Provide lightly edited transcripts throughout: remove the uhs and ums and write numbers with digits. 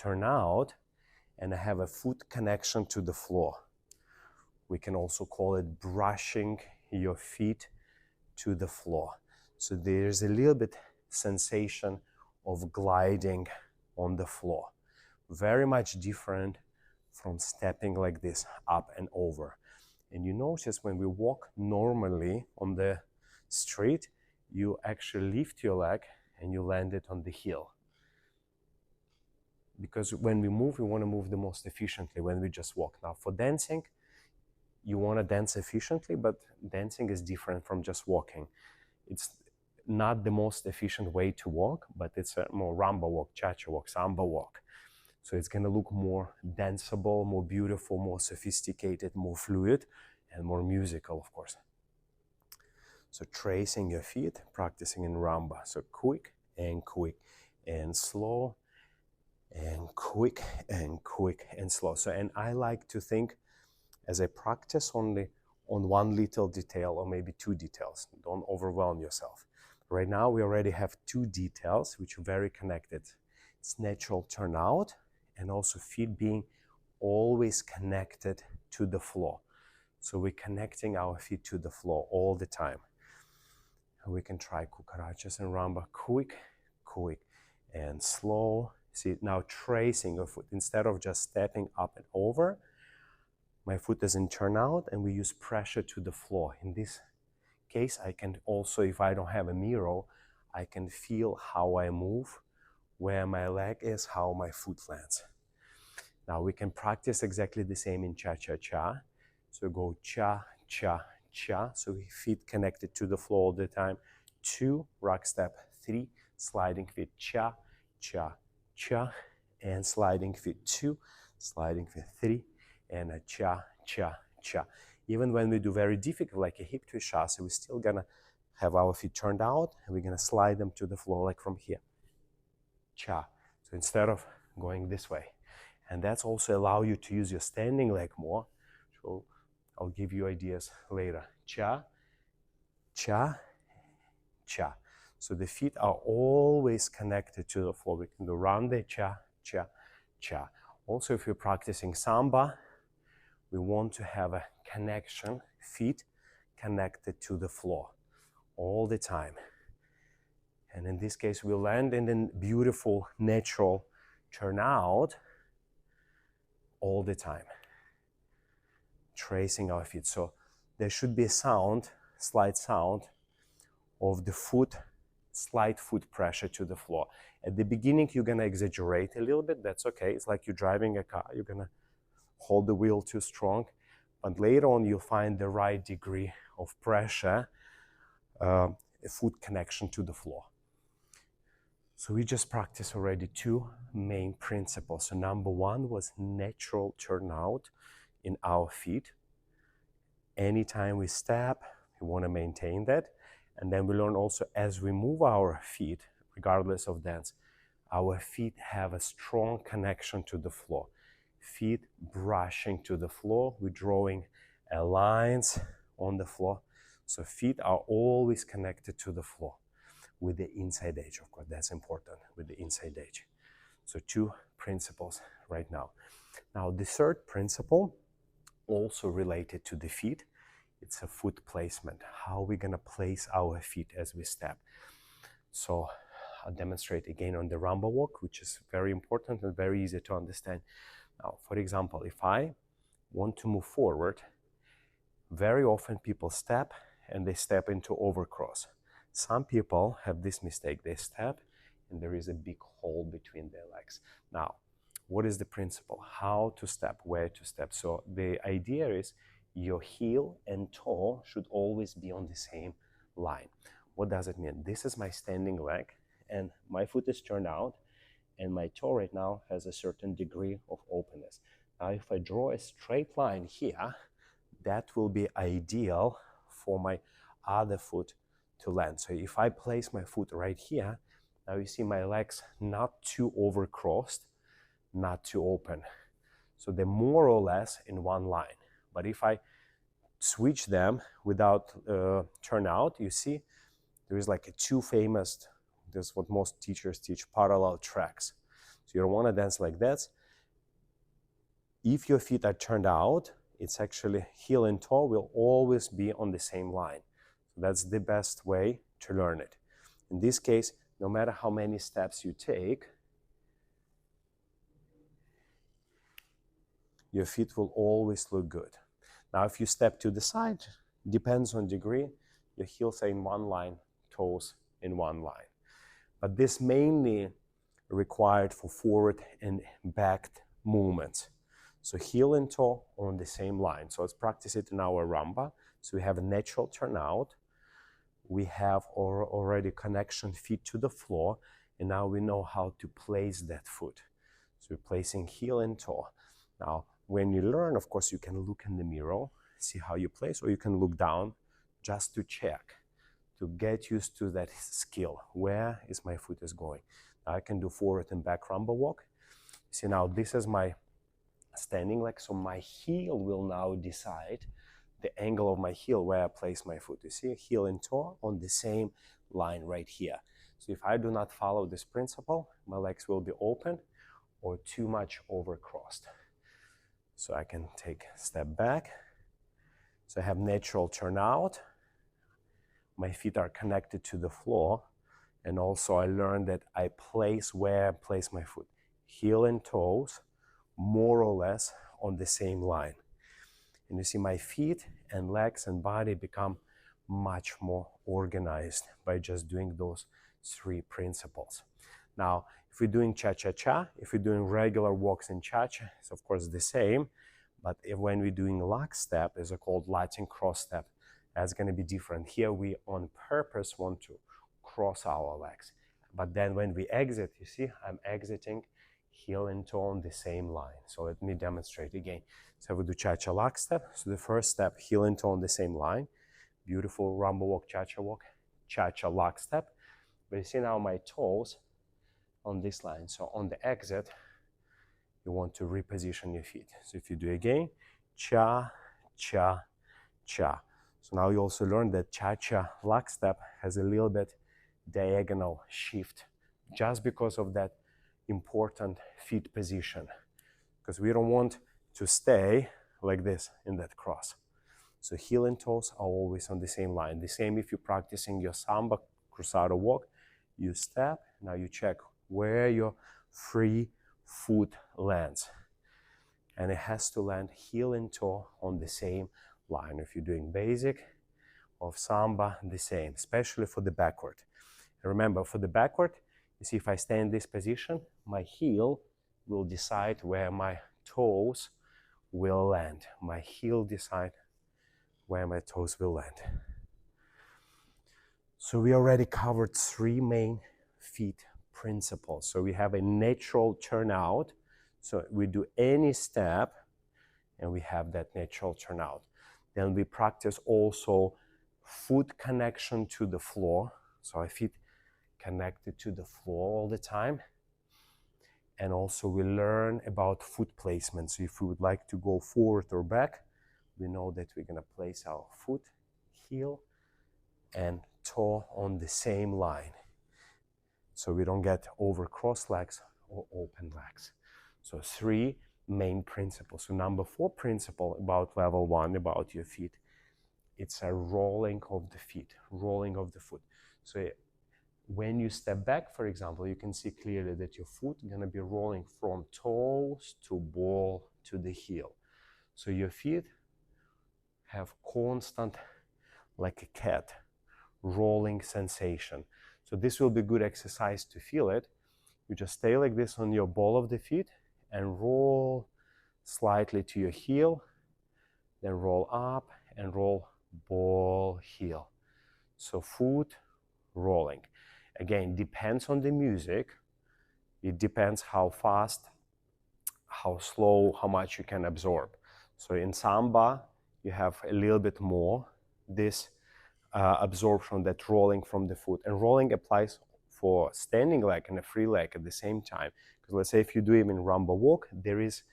turn out and I have a foot connection to the floor. We can also call it brushing your feet to the floor. So there's a little bit sensation of gliding on the floor. Very much different from stepping like this up and over. And you notice when we walk normally on the street, you actually lift your leg and you land it on the heel. Because when we move, we want to move the most efficiently when we just walk. Now for dancing, you want to dance efficiently, but dancing is different from just walking. It's not the most efficient way to walk, but it's a more rumba walk, cha-cha walk, samba walk. So it's going to look more danceable, more beautiful, more sophisticated, more fluid, and more musical, of course. So tracing your feet, practicing in rumba. So quick and slow, and quick and slow. So, and I like to think as I practice only on one little detail or maybe two details. Don't overwhelm yourself. Right now we already have two details which are very connected. It's natural turnout and also feet being always connected to the floor. So we're connecting our feet to the floor all the time. And we can try cucarachas and rumba, quick and slow. See, now tracing your foot. Instead of just stepping up and over, my foot doesn't turn out and we use pressure to the floor. In this case, I can also, if I don't have a mirror, I can feel how I move, where my leg is, how my foot lands. Now we can practice exactly the same in cha-cha-cha. So go cha-cha-cha. So feet connected to the floor all the time. 2, rock step. 3, sliding feet. Cha-cha-cha. And sliding feet. 2, sliding feet. 3, and a cha-cha-cha. Even when we do very difficult, like a hip twist shasa, we're still gonna have our feet turned out and we're gonna slide them to the floor like from here. Cha. So instead of going this way. And that's also allow you to use your standing leg more. So I'll give you ideas later. Cha, cha, cha. So the feet are always connected to the floor. We can do round the cha, cha, cha. Also, if you're practicing samba, we want to have a connection, feet connected to the floor all the time. And in this case, we land in a beautiful, natural turnout all the time. Tracing our feet. So there should be a sound, slight sound of the foot, slight foot pressure to the floor. At the beginning, you're gonna exaggerate a little bit. That's okay. It's like you're driving a car. You're gonna hold the wheel too strong. But later on, you'll find the right degree of pressure, a foot connection to the floor. So we just practiced already 2 main principles. So number 1 was natural turnout in our feet. Anytime we step, we want to maintain that. And then we learn also as we move our feet, regardless of dance, our feet have a strong connection to the floor. Feet brushing to the floor. We're drawing lines on the floor. So feet are always connected to the floor. With the inside edge, of course, that's important, with the inside edge. So 2 principles right now. Now the third principle, also related to the feet, it's a foot placement. How are we gonna place our feet as we step? So I'll demonstrate again on the rumba walk, which is very important and very easy to understand. Now, for example, if I want to move forward, very often people step and they step into overcross. Some people have this mistake. They step and there is a big hole between their legs. Now, what is the principle? How to step, where to step? So the idea is your heel and toe should always be on the same line. What does it mean? This is my standing leg and my foot is turned out and my toe right now has a certain degree of openness. Now, if I draw a straight line here, that will be ideal for my other foot to land. So if I place my foot right here, now you see my legs not too overcrossed, not too open. So they're more or less in one line. But if I switch them without turnout, you see there is like a 2 famous, that's what most teachers teach, parallel tracks. So you don't want to dance like that. If your feet are turned out, it's actually heel and toe will always be on the same line. So that's the best way to learn it. In this case, no matter how many steps you take, your feet will always look good. Now, if you step to the side, depends on degree, your heels are in one line, toes in one line. But this mainly required for forward and back movements. So heel and toe on the same line. So let's practice it in our Rumba. So we have a natural turnout. We have already connection feet to the floor. And now we know how to place that foot. So we're placing heel and toe. Now, when you learn, of course, you can look in the mirror, see how you place, or you can look down just to check, to get used to that skill. Where is my foot is going? Now I can do forward and back Rumba walk. See, now this is my standing leg, so my heel will now decide the angle of my heel where I place my foot. You see, heel and toe on the same line right here. So if I do not follow this principle, my legs will be open or too much overcrossed. So I can take a step back. So I have natural turnout. My feet are connected to the floor. And also I learned that I place where I place my foot. Heel and toes, more or less on the same line. And you see my feet and legs and body become much more organized by just doing those three principles. Now, if we're doing cha-cha-cha, if we're doing regular walks in cha-cha, it's of course the same. But when we're doing lock step, it's called Latin cross step, that's going to be different. Here we on purpose want to cross our legs. But then when we exit, you see, I'm exiting heel and toe on the same line. So let me demonstrate again. So we do cha-cha lock step. So the first step, heel and toe on the same line. Beautiful Rumba walk, cha-cha walk, cha-cha lock step. But you see now my toes on this line. So on the exit, you want to reposition your feet. So if you do again, cha, cha, cha. So now you also learn that cha-cha lock step has a little bit diagonal shift just because of that important feet position. Because we don't want to stay like this in that cross. So heel and toes are always on the same line. The same if you're practicing your samba cruzado walk, you step, now you check where your free foot lands. And it has to land heel and toe on the same line. If you're doing basic of samba, the same, especially for the backward. And remember, for the backward, you see if I stay in this position, my heel will decide where my toes will land. My heel decide where my toes will land. So we already covered three main feet principles. So we have a natural turnout. So we do any step and we have that natural turnout. Then we practice also foot connection to the floor. So our feet connected to the floor all the time. And also we learn about foot placement. So if we would like to go forward or back, we know that we're gonna place our foot, heel, and toe on the same line. So we don't get over crossed legs or open legs. So three main principles. So number 4 principle about level 1, about your feet, it's a rolling of the feet, rolling of the foot. So when you step back, for example, you can see clearly that your foot is gonna be rolling from toes to ball to the heel. So your feet have constant, like a cat, rolling sensation. So this will be good exercise to feel it. You just stay like this on your ball of the feet and roll slightly to your heel, then roll up and roll ball, heel. So foot rolling. Again, depends on the music. It depends how fast, how slow, how much you can absorb. So in samba, you have a little bit more this absorption, that rolling from the foot. And rolling applies for standing leg and a free leg at the same time. Because let's say if you do it in Rumba walk, there is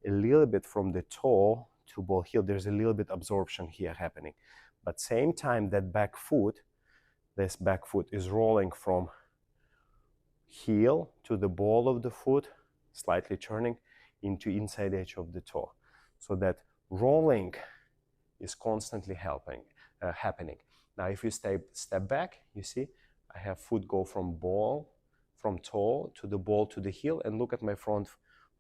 a little bit from the toe to ball heel, there's a little bit absorption here happening. But same time that back foot, this back foot is rolling from heel to the ball of the foot slightly turning into inside edge of the toe. So that rolling is constantly happening. Now, if you step back, you see, I have foot go from toe to the ball to the heel, and look at my front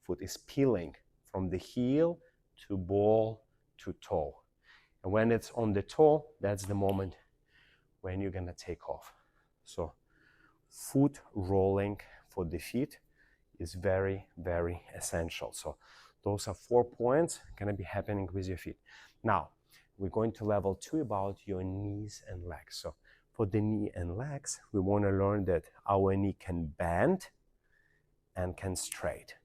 foot is peeling from the heel to ball to toe. And when it's on the toe, that's the moment when you're gonna take off. So foot rolling for the feet is very, very essential. So those are 4 points gonna be happening with your feet. Now, we're going to level 2 about your knees and legs. So for the knee and legs, we wanna learn that our knee can bend and can straight.